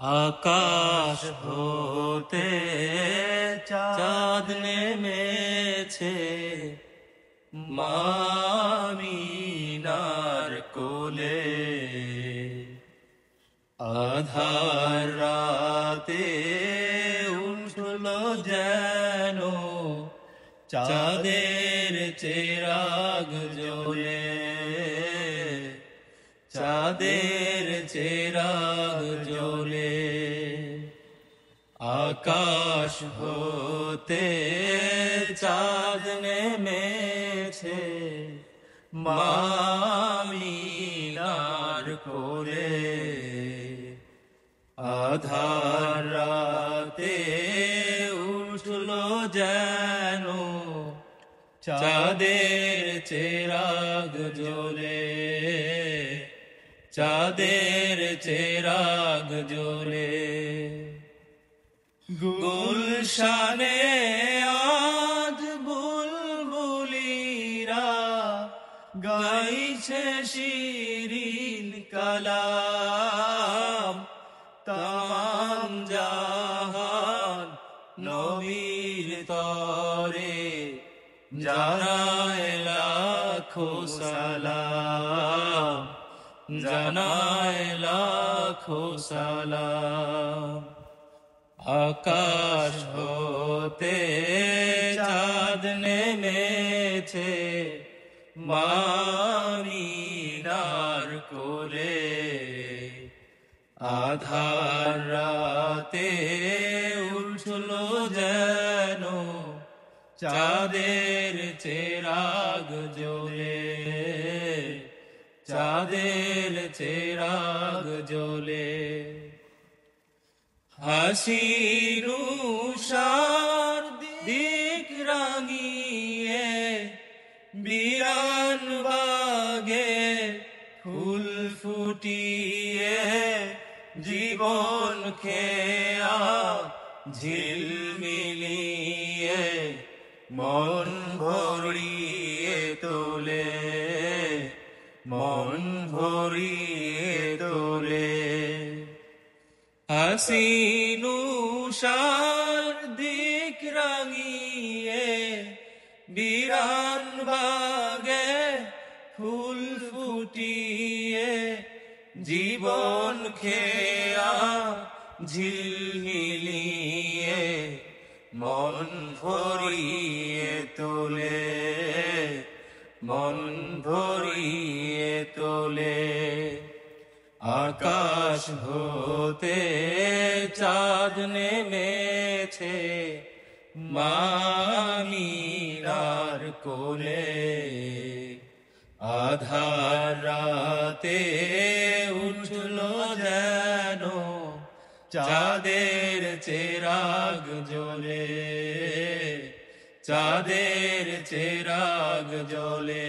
আকাশ হতে চাঁদ নেমেছে মামিনার কোলে। আধার রাতে উঠল যেন চাঁদের চেরাগ জ্বলে, চাঁদের চেরাগ জ্বলে। আকাশ হতে চাঁদ নেমেছে মামিনার কোলে। আধার রাতে উঠল যেন চাঁদের চেরাগ জ্বলে, চাঁদের চেরাগ জ্বলে। গুলশানে আজ বুলবুলিরা গাইছে শিরিন কালাম। তামাম জাহান নবীর তরে জানায় লাখো সালাম, জানায় লাখো সালাম। আকাশ হতে চাঁদ নেমেছে মামিনার কোলে। আধার রাতে উঠল যেন চাঁদের চেরাগ জ্বলে, চাঁদের চেরাগ জ্বলে। হাসির উষার দিক রাঙিয়ে বিরান বাগে ফুল ফুটিয়ে জীবন খেয়া ঝিলমিলিয়ে মন ভরিয়ে তোলে, মন ভরিয়ে তোলে। হাসিন উষার দিক রাঙিয়ে বিরান বাগে ফুল ফুটিয়ে জীবন খেয়া ঝিলমিলিয়ে মন ভরিয়ে তোলে, মন ভরিয়ে তোলে। আকাশ হতে চাঁদ নেমেছে মামিনার কোলে। আধার রাতে উঠল যেন চাঁদের চেরাগ জ্বলে, চাঁদের চেরাগ জ্বলে।